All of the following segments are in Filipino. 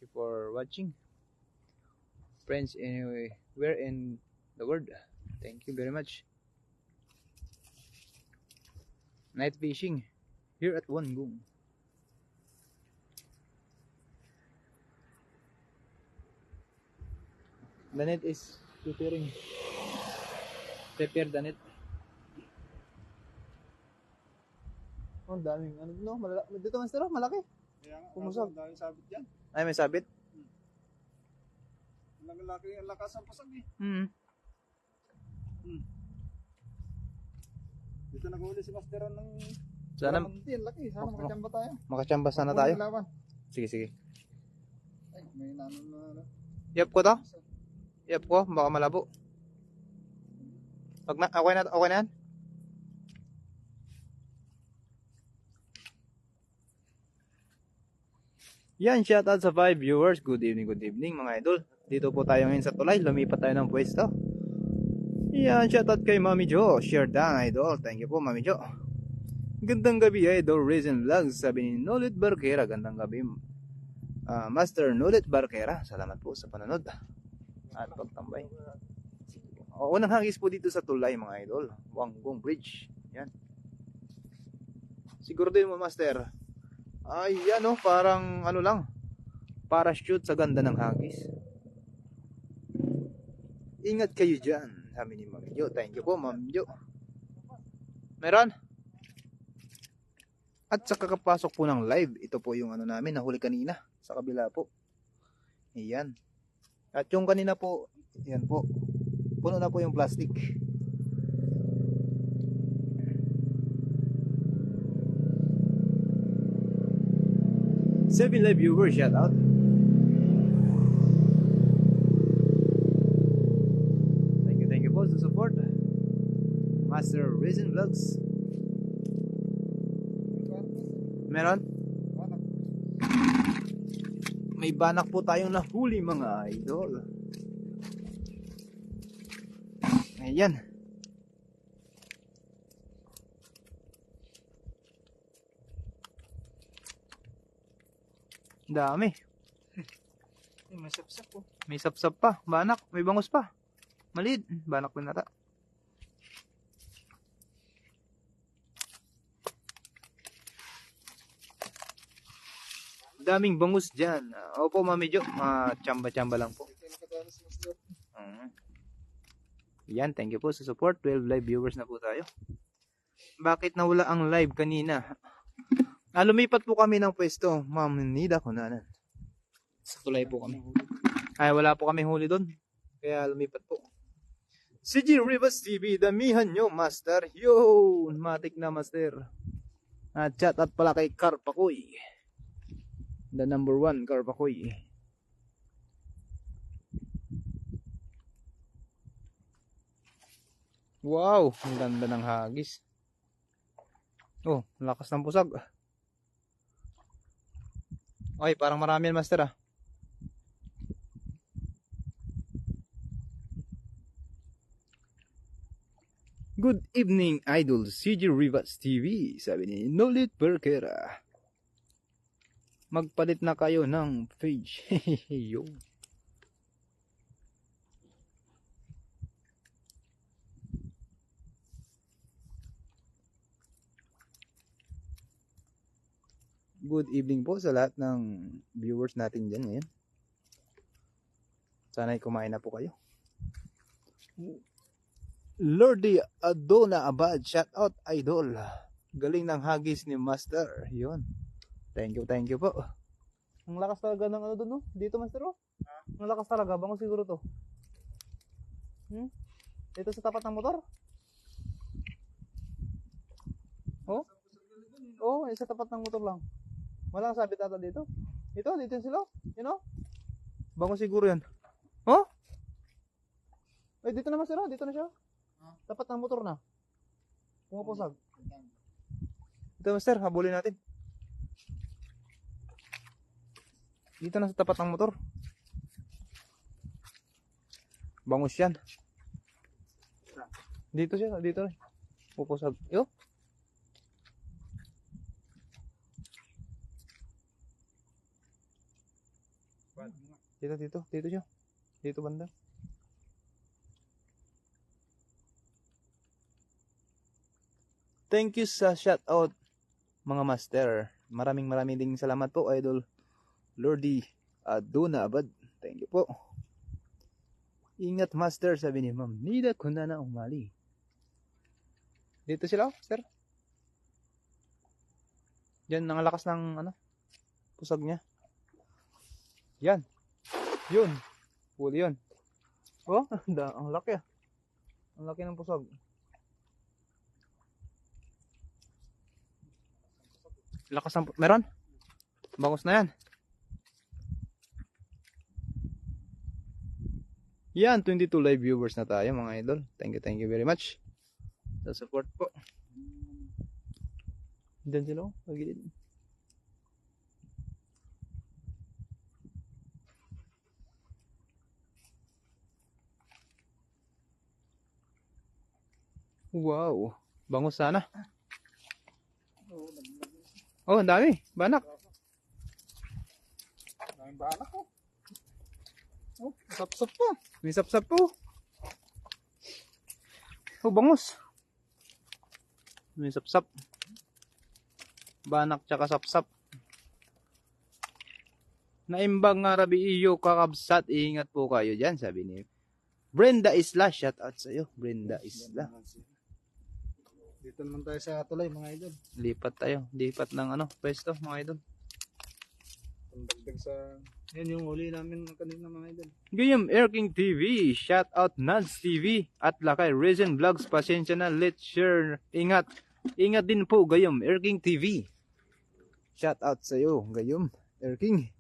you for watching. Friends anywhere in the world. Thank you very much. Night fishing here at Wanggung. The net is preparing. Prepare the net. Oh, daming ano no, malaki. Dito Master, malaki. Kaya nga, Pumusag. daming sabit dyan. Ay, may sabit. Laki ang lakas ang pasag eh. Dito nag-uuli si Master ng Sana laki. Sana makachamba tayo. makachamba sana tayo. Laban. Sige, sige. Ay, may nanon na ano. Yap ko to. Yap ko, baka malabo. Pag na, okay na yan? Yan, shoutout sa 5 viewers. Good evening mga idol. Dito po tayo ngayon sa tulay. Lumipat tayo ng pwesto. Yan, shoutout kay Mami Jo. Share down idol. Thank you po Mami Jo. Gandang gabi idol. Reason Vlogs. Sabi ni Nolit Barquera. Gandang gabi. Master Nolit Barquera. Salamat po sa panonood at pagtambay. Unang hagis po dito sa tulay mga idol. Wanggung Bridge. Yan. Siguro din mo Master. Ay yan oh, parang ano lang. Parachute sa ganda ng hagis. Ingat kayo dyan. Sabi ni Ma'am Jo. Thank you po Ma'am Jo. Meron? At sa kakapasok po ng live, ito po yung ano namin, nahuli kanina. Sa kabila po. Ayan. At yung kanina po, yan po. Puno na po yung plastic. 7 live viewers, shout out. Thank you po sa support. Master Reason Vlogs. Meron? May banak po tayong nahuli mga idol. Ayan. Dami. May sapsap po. May sapsap pa. Banak. May bangus pa. Maliit. Banak din nata. Daming bangus dyan. Opo, Mami Jo. Chamba-chamba lang po. Yan. Thank you po sa support. 12 live viewers na po tayo. Bakit nawala ang live kanina? Lumipat po kami ng pwesto. Ma'am, nida ko na. Sa tulay po kami. Ay, wala po kami huli doon. Kaya lumipat po. CG Rivas TV, damihan nyo, Master. Yo! Matik na, Master. Chat at pala kay Karpakoy. The number 1, Karpakoy. Wow! Ang ganda ng hagis. Oh, lakas ng pusag. Ay, parang marami yan, Master ah. Good evening, idol. CG Rivas TV. Sabi ni Nolit Barquera. Magpalit na kayo ng page. Yo. Good evening po sa lahat ng viewers natin dyan ngayon. Sana'y kumain na po kayo. Lordy Adona Abad, shout out idol. Galing ng hagis ni Master. Yun. Thank you po. Ang lakas talaga ng ano doon, no? Dito, Master, oh. Ang lakas talaga. Bango siguro to. Dito sa tapat ng motor. Oh? Oh, sa tapat ng motor lang. Walang sabit ata dito. Dito yung sila. You know? Bango siguro yan. Oh? Ay, dito na Master, oh. Dito na siya. Tapat ng motor na. Pumapusag. Ito Master, habulin natin. Dito na sa tapat ng motor. Bangus yan. Dito siya, dito na. Pupusag. Yo. Dito siya. Dito banda. Thank you sa shoutout mga master. Maraming ding salamat po Idol Lordy Aduna Abad. Thank you po. Ingat master, sabi ni Ma'am Nida Kundana Umali. Dito sila, sir. Yan, nangalakas ng ano, pusag niya. Yan. Yun. Huli yun. Oh, ang laki ah. Ang laki ng pusag. Lakas ng, meron? Bangus na yan. Yan, 22 live viewers na tayo mga idol. Thank you very much sa support po. Diyan sila, pagilid. Wow, bangus sana. Oh, ang dami. Banak. Daming banak ko. Oh, sapsap po. May sapsap po. Oh, bangus. May sapsap. Banak tsaka sapsap. Naimbang nga rabi iyo kakabsat. Ingat po kayo dyan, sabi ni Brenda Isla. Shout out sa iyo, Brenda Isla. Dito naman tayo sa tulay mga idol. Lipat ng ano, pwesto mga idol. Pagdagdag sa... Yan yung huli namin kanina mga idol. Gayam Air King TV, shout out Nads TV at Lakay Resin Vlogs. Pasensya na, let's share. Ingat din po Gayam Air King TV. Shout out sa iyo Gayam Air King.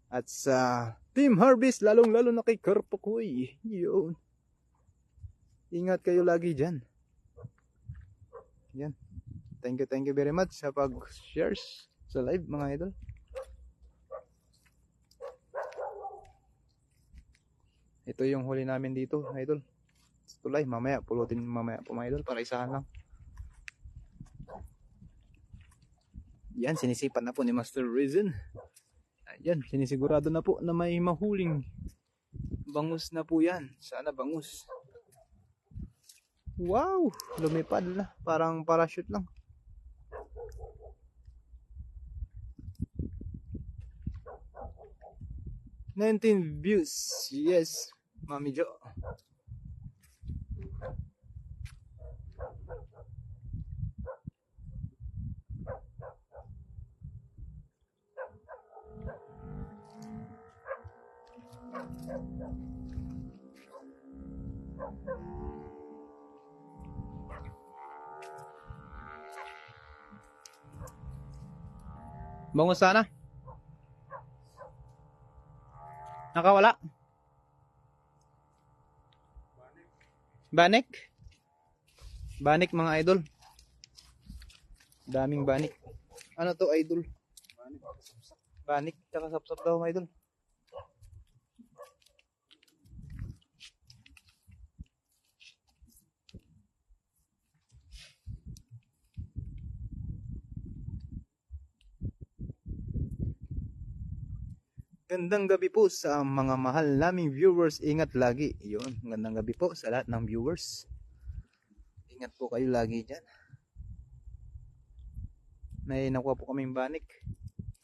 At sa Team Harvest, lalo na kay Karpakoy. Yun. Ingat kayo lagi dyan. Yan. Thank you very much sa pag-shares sa live mga idol. Ito yung huli namin dito, idol. Tulay, mamaya pulutin mamaya po mga idol para isahan lang. Yan, sinisipan na po ni Master Reason. Ayan, sinisigurado na po na may mahuling bangus na po yan. Sana bangus. Wow, lumipad na. Parang parachute lang. $19 views. Yes, Mami Jo. Bangus sana. Nakawala. Banik. Banik mga idol. Daming banik. Ano to idol? Banik tsaka sapsap daw mga idol. Gandang gabi po sa mga mahal naming viewers. Ingat lagi. Yun, gandang gabi po sa lahat ng viewers. Ingat po kayo lagi dyan. May nakuha po kaming banik.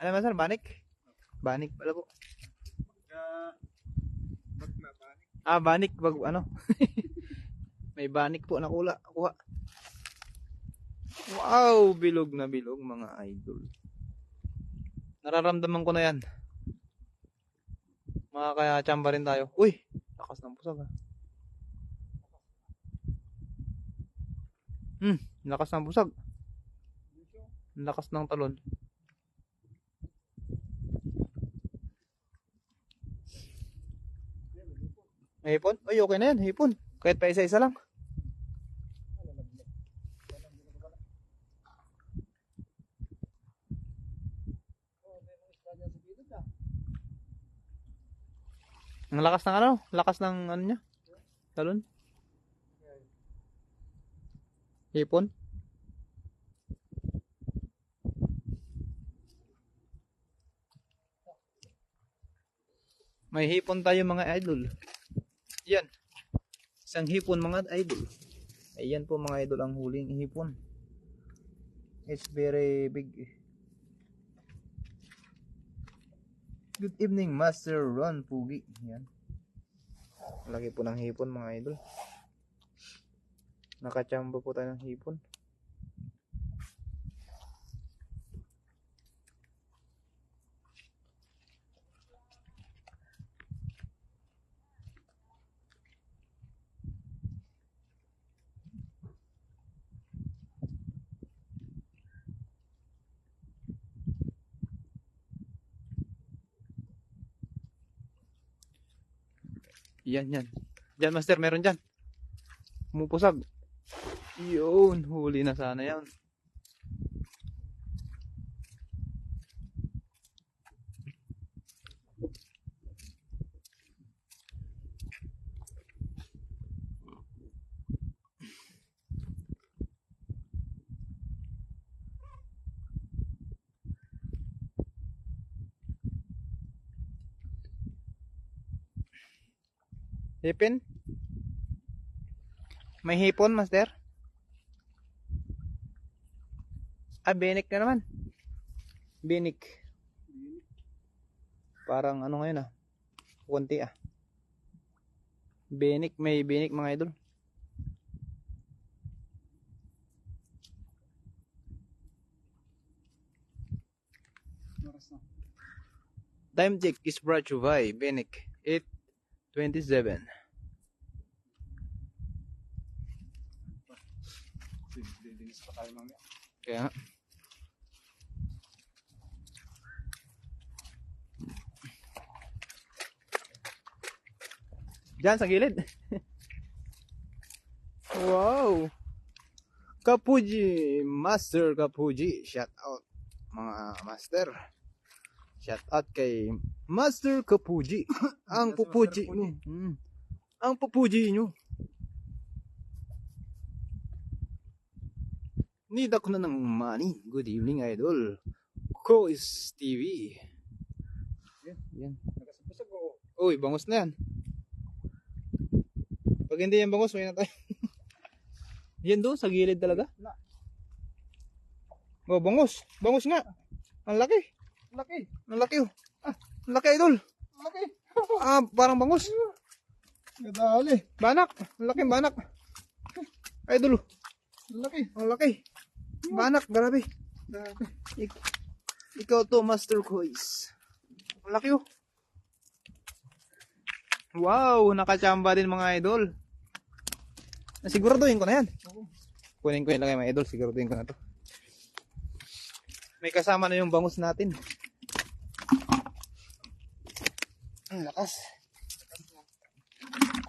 Ano ba sir? Banik? Banik pala po. Banik. Wag ano. May banik po nakuha. Wow, bilog na bilog mga idol. Nararamdaman ko na yan. Makakachamba rin tayo. Uy, lakas ng pusag ha. Lakas ng pusag. Lakas ng talon. May hipon? Uy, okay na yan, hipon. Kahit pa isa-isa lang. Ang lakas ng ano? Lakas ng ano niya? Talon? Hipon? May hipon tayo mga idol. Yan. Isang hipon mga idol. Ayan po mga idol ang huling hipon. It's very big. Good evening Master Ron Pugi. Yan. Laki po ng hipon mga idol. Nakachamba po tayo ng hipon. Yan, yan. Diyan, master, meron dyan. Pumupusag. Yun, huli na sana yan. Hipin? May hipon, master? Ah, binik na naman. Binik. Parang ano ngayon ah. Kunti ah. Binik, may binik mga idol. Time check is brought to you by Binik 8:27. Didinis pa tayo mamaya. Kaya nga. Diyan sa gilid. Wow. Kapuji, Master Kapuji. Shout out mga master. Shout out kay Master Kapuji. Ang pupuji mo. Ang pupuji nyo. Need ako na ng money. Good evening, idol. Kois TV. Yan. Nakasapusag ko. Uy, bangus na yan. Pag hindi yan bangus, may na tayo. Yan doon, sa gilid talaga. Oh, bangus. Bangus nga. Ang laki. Laki. Ang laki oh. Ah, ang laki, idol. Laki. Ah, parang bangus. Gadali. Banak. Ang laki, banak. Idol. Laki. Ang laki. Banak, grabe. Ikaw to, Master Kois. Ang laki oh. Wow, nakachamba din mga idol. Nasiguraduhin ko na yan. Kunin ko yung lagay mga idol, siguraduhin ko na to. May kasama na yung bangus natin. Ang lakas.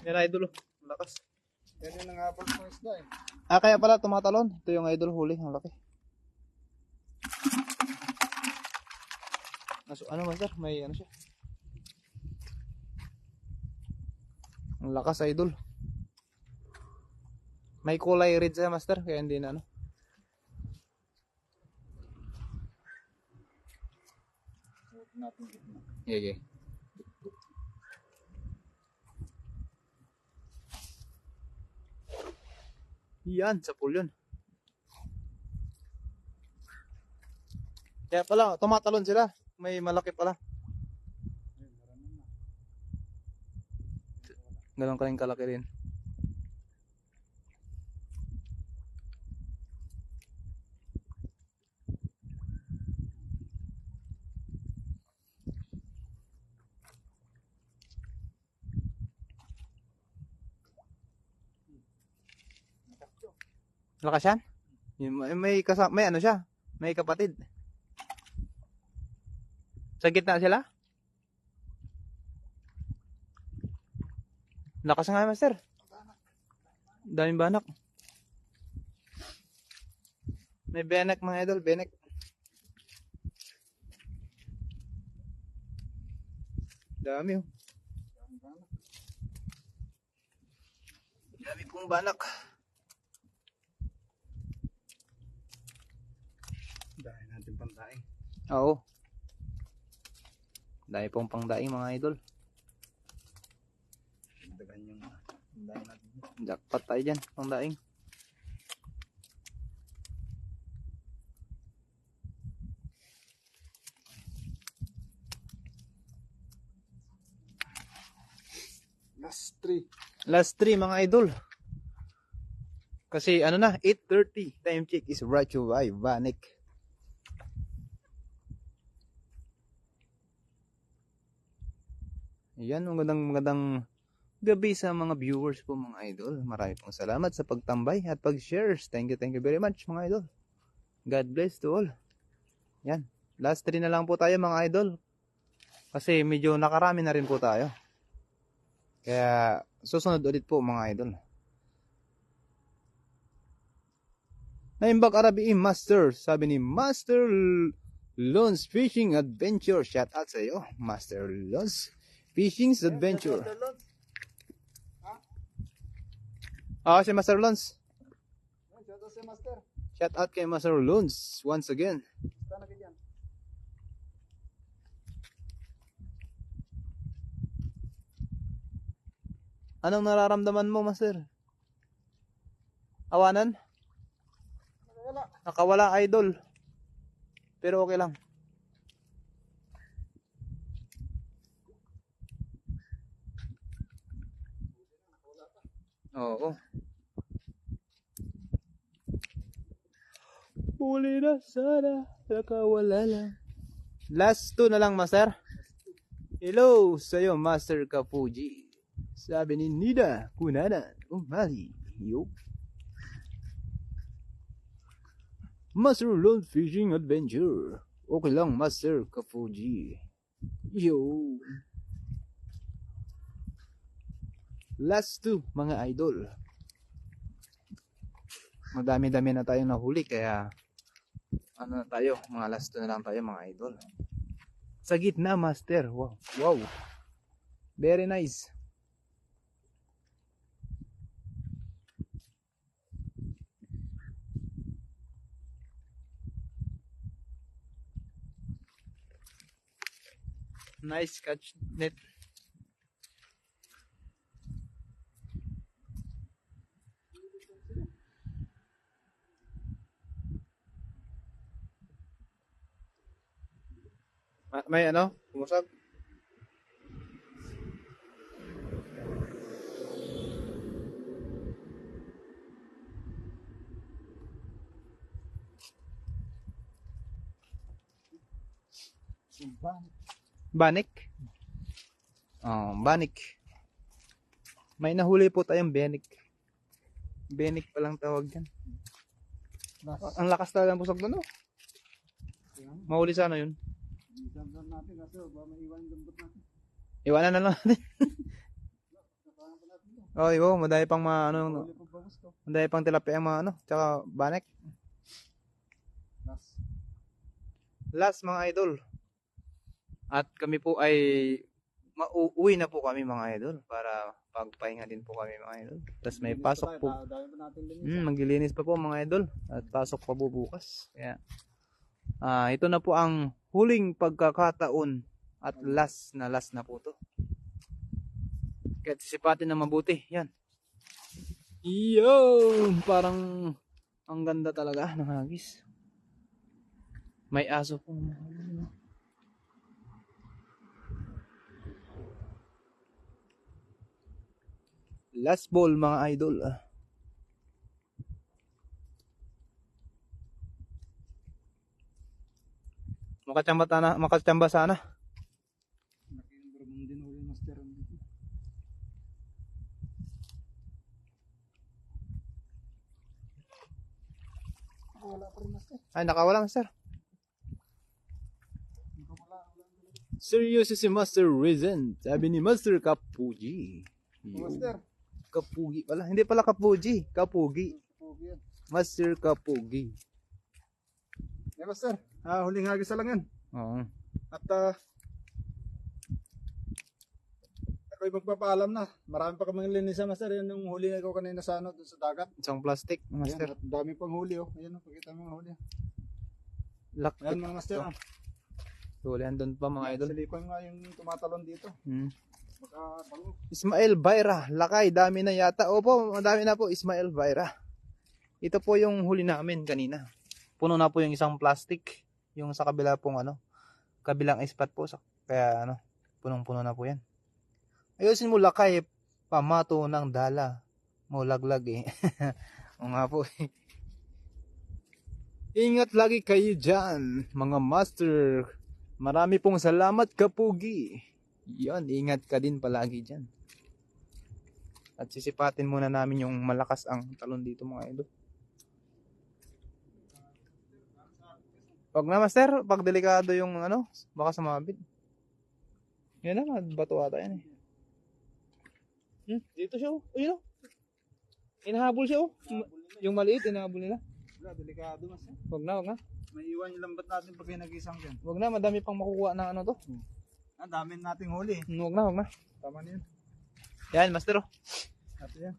Yan idol oh. Ang lakas. Yan yung nangapal sa isda eh. Ah, kaya pala tumatalon. Ito yung idol huli. Ang laki. Ano master? May ano siya? Ang lakas idol. May kulay red siya master. Kaya hindi na ano. Huwag natin gitna. Yeah. Yan, sa pool yun. Kaya pala, tumatalon sila. May malaki pala. Ganun ka rin kalaki rin. Lakas yan? May kasama, may ano siya? May kapatid. Sa gitna sila? Lakas nga master. Daming banak. May benek mga idol, benek. Dami oh. Dami pong banak. Dahil natin pantaing. Oo. Dami pong pangdaing mga idol. Yan yung daing natin. Jackpot tayo dyan, pang daing. Last 3. Last 3 mga idol. Kasi ano na, 8:30. Time check is brought to you by Vanek. Yan, magandang gabi sa mga viewers po mga idol. Marami pong salamat sa pagtambay at pag-shares. Thank you very much mga idol. God bless to all. Yan, last 3 na lang po tayo mga idol. Kasi medyo nakarami na rin po tayo. Kaya susunod ulit po mga idol. Naimbag Arabi Master, sabi ni Master Lons Fishing Adventure. Shout out sa iyo, Master Lons Fishing Adventure. Si Master Lons. Shout out si Master. Shout out kay Master Lons once again. Sana ka dyan. Anong nararamdaman mo, Master? Awanan? Wala. Nakawala, idol. Pero okay lang. Oo. Huli na sana, nakawala lang. Last 2 na lang, Master. Hello sa'yo, Master Kapuji. Sabi ni Nida Kunana Umali. Yo. Master Lone Fishing Adventure. Okay lang, Master Kapuji. Yo. Last 2 mga idol. Madami-dami na tayong nahuli kaya ano na tayo, mga last 2 na lang tayo mga idol. Sa gitna, Master. Wow. Wow. Very nice. Nice catch net. May ano? Kumusap? Banik? Oh, banik. May nahuli po tayong benik. Benik pa lang tawag yan. Ang lakas talaga ng pusok doon, no? Mahuli sana yun. Isang natin kasi ba maiwan yung lambot natin. Iwanan na lang natin. Oh, iwo, madami pang mga ano, Huli pa bawas ko. madami pang tilapia mga ano, tsaka banek. Last. Last mga idol. At kami po ay mauuwi na po kami mga idol para pagpahinga din po kami mga idol. Tapos may pasok po. Dami pa natin din. Maglilinis pa po mga idol at pasok pa po bukas. Kaya ito na po ang huling pagkakataon at last na po to. Kaya sipatin na mabuti. Yan. Yo! Parang ang ganda talaga ng hagis. May aso po. Last ball mga idol. Makachamba sana. Nakikinig din huli Master. Wala pa rin Master. Ay, nakawala Master. Seryoso si Master Rezen. Sabi ni Master Kapuji. Master. Kapugi pala. Hindi pala Kapuji. Kapugi. Pogi yan. Master Kapugi. Master. Huling hagis na lang yan. Oo. At ako'y magpapaalam na. Marami pa kaming linisan Master. Yan yung huli ko kanina sa ano, sa dagat. Isang plastic, Master. Ayan, at dami pang huli oh. Ayan oh, pakita mo mga huli. Lakit. Ayan mga Master. Hulihan doon pa mga idol. Silipan nga yung tumatalon dito. Ismael Vaira, lakay, dami na yata. Opo, madami na po, Ismael Vaira. Ito po yung huli namin kanina. Puno na po yung isang plastic. Yung sa kabila pong kabilang spot po. Kaya punong-puno na po yan. Ayusin mo lakay, pamato ng dala. Mulaglag eh. O nga po eh. Ingat lagi kayo dyan, mga master. Marami pong salamat, kapugi. Yan, ingat ka din palagi dyan. At sisipatin muna namin yung malakas ang talon dito mga idol. Wag na master, pag delikado yung baka sumabit. Yan na, bato ata yan eh. Dito siya oh. Ayun oh. Inahabol siya oh. Yung maliit, inahabol nila. Wala, delikado mas. Wag na. May iwan yung lambat natin pag nag-isang dyan. Wag na, madami pang makukuha ng to. Ang dami nating huli. Wag na. Tama na yun. Yan, master oh. Ito yan.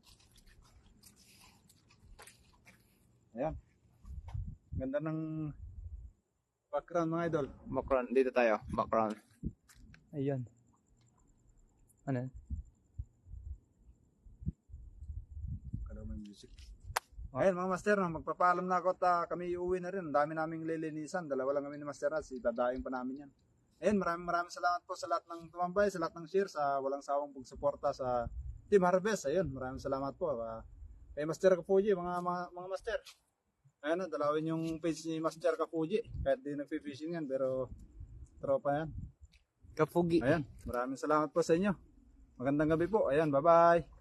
Ayan. Ganda ng background mga idol. Background, dito tayo. Background. Ayun. Ano? Kalaw may music. Ayan mga master, magpapaalam na ako at kami uuwi na rin. Ang dami naming lilinisan. Dalawa lang kami ni Master Raz. Idadaing pa namin yan. Ayan, maraming salamat po sa lahat ng tumambay, sa lahat ng share, sa walang sawang pagsuporta sa Team Harvest. Ayun, maraming salamat po. Kay Master Kapuji, mga master. Ayan, dalawin yung page ni Master Kapuji. Kahit di nagpi-fishing yan, pero tropa yan. Kapugi. Ayan, maraming salamat po sa inyo. Magandang gabi po. Ayan, bye-bye.